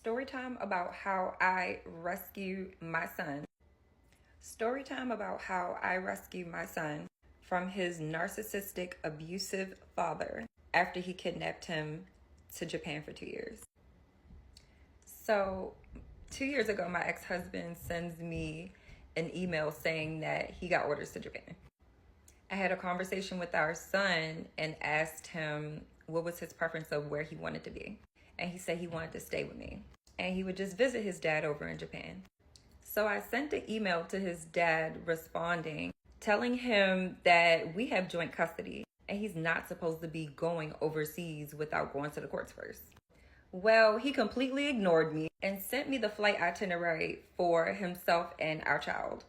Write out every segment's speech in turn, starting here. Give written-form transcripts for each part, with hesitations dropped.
Story time about how I rescue my son. Story time about how I rescue my son from his narcissistic, abusive father after he kidnapped him to Japan for 2 years. So, 2 years ago, my ex-husband sends me an email saying that he got orders to Japan. I had a conversation with our son and asked him what was his preference of where he wanted to be. And he said he wanted to stay with me. And he would just visit his dad over in Japan. So I sent an email to his dad responding, telling him that we have joint custody and he's not supposed to be going overseas without going to the courts first. Well, he completely ignored me and sent me the flight itinerary for himself and our child.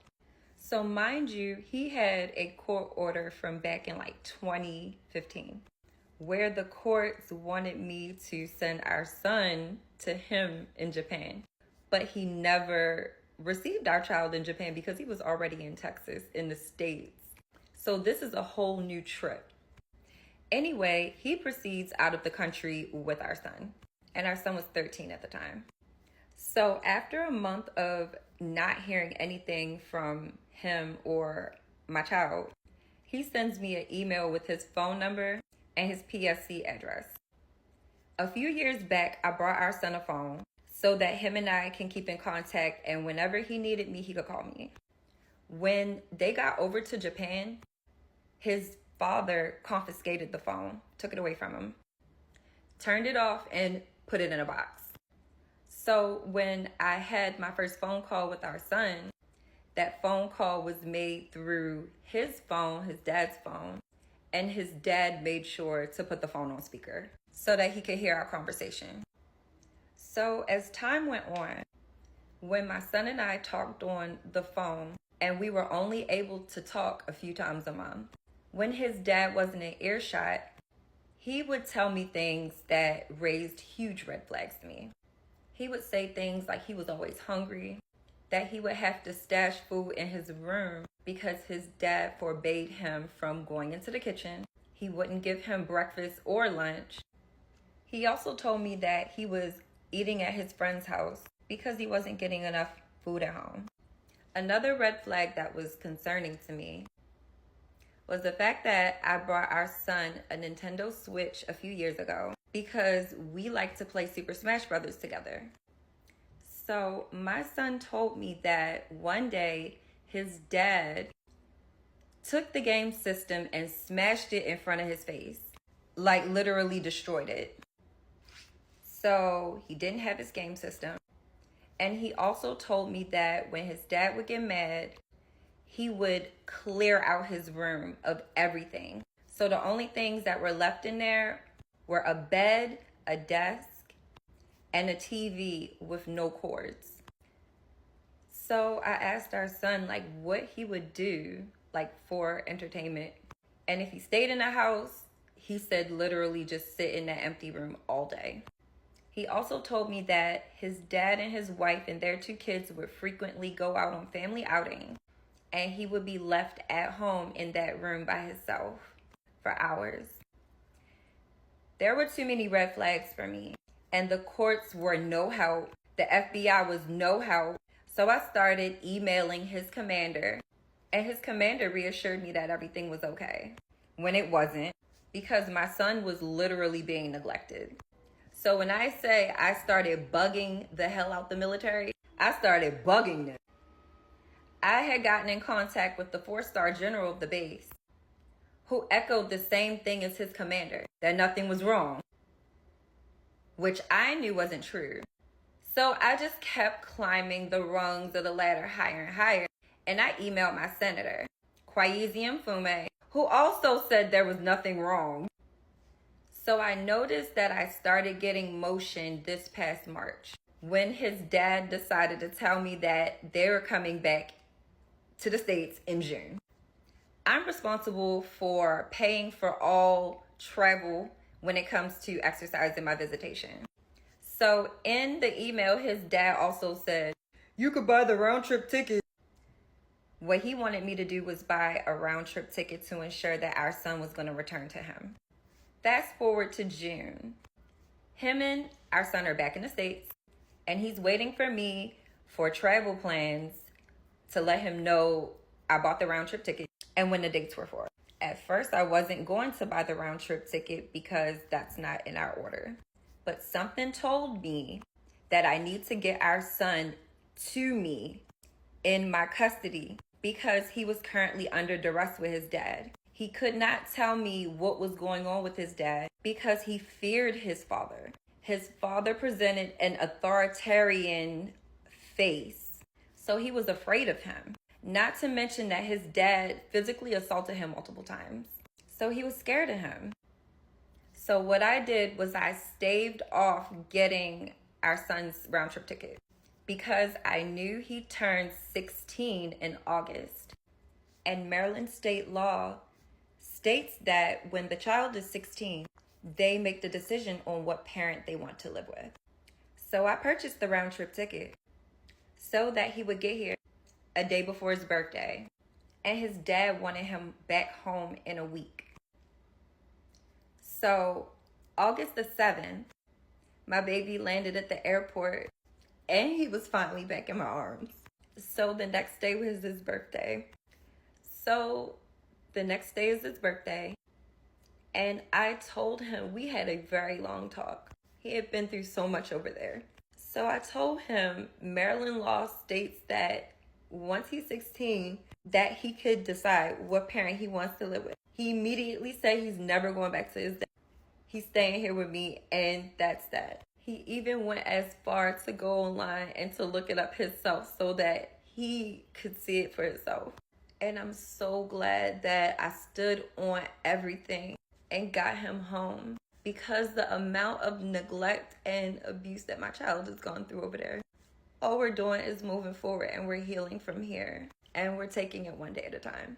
So mind you, he had a court order from back in 2015. Where the courts wanted me to send our son to him in Japan. But he never received our child in Japan because he was already in Texas, in the States. So this is a whole new trip. Anyway, he proceeds out of the country with our son. And our son was 13 at the time. So after a month of not hearing anything from him or my child, he sends me an email with his phone number and his PSC address. A few years back, I brought our son a phone so that him and I can keep in contact, and whenever he needed me, he could call me. When they got over to Japan, his father confiscated the phone, took it away from him, turned it off, and put it in a box. So when I had my first phone call with our son, that phone call was made through his phone, his dad's phone, and his dad made sure to put the phone on speaker so that he could hear our conversation. So as time went on, when my son and I talked on the phone, and we were only able to talk a few times a month, when his dad wasn't in earshot, he would tell me things that raised huge red flags to me. He would say things like he was always hungry, that he would have to stash food in his room because his dad forbade him from going into the kitchen. He wouldn't give him breakfast or lunch. He also told me that he was eating at his friend's house because he wasn't getting enough food at home. Another red flag that was concerning to me was the fact that I brought our son a Nintendo Switch a few years ago because we like to play Super Smash Brothers together. So my son told me that one day his dad took the game system and smashed it in front of his face, like literally destroyed it. So he didn't have his game system. And he also told me that when his dad would get mad, he would clear out his room of everything. So the only things that were left in there were a bed, a desk, and a TV with no cords. So I asked our son what he would do for entertainment. And if he stayed in the house, he said literally just sit in that empty room all day. He also told me that his dad and his wife and their 2 kids would frequently go out on family outings, and he would be left at home in that room by himself for hours. There were too many red flags for me, and the courts were no help. The FBI was no help. So I started emailing his commander, and his commander reassured me that everything was okay, when it wasn't, because my son was literally being neglected. So when I say I started bugging the hell out the military, I started bugging them. I had gotten in contact with the 4-star general of the base, who echoed the same thing as his commander, that nothing was wrong, which I knew wasn't true. So I just kept climbing the rungs of the ladder higher and higher, and I emailed my senator, Kwaizi Mfume, who also said there was nothing wrong. So I noticed that I started getting motion this past March, when his dad decided to tell me that they were coming back to the States in June. I'm responsible for paying for all travel when it comes to exercise in my visitation. So in the email, his dad also said, you could buy the round trip ticket. What he wanted me to do was buy a round trip ticket to ensure that our son was going to return to him. Fast forward to June. Him and our son are back in the States. And he's waiting for me for travel plans to let him know I bought the round trip ticket and when the dates were for. At first, I wasn't going to buy the round trip ticket because that's not in our order. But something told me that I need to get our son to me in my custody because he was currently under duress with his dad. He could not tell me what was going on with his dad because he feared his father. His father presented an authoritarian face, so he was afraid of him. Not to mention that his dad physically assaulted him multiple times. So he was scared of him. So what I did was I staved off getting our son's round trip ticket because I knew he turned 16 in August. And Maryland state law states that when the child is 16, they make the decision on what parent they want to live with. So I purchased the round trip ticket so that he would get here a day before his birthday, and his dad wanted him back home in a week. So August the 7th, my baby landed at the airport and he was finally back in my arms. So the next day was his birthday. And I told him, we had a very long talk. He had been through so much over there. So I told him Maryland law states that once he's 16, that he could decide what parent he wants to live with. He immediately said he's never going back to his dad. He's staying here with me, and that's that. He even went as far to go online and to look it up himself so that he could see it for himself. And I'm so glad that I stood on everything and got him home, because the amount of neglect and abuse that my child has gone through over there, all we're doing is moving forward and we're healing from here and we're taking it one day at a time.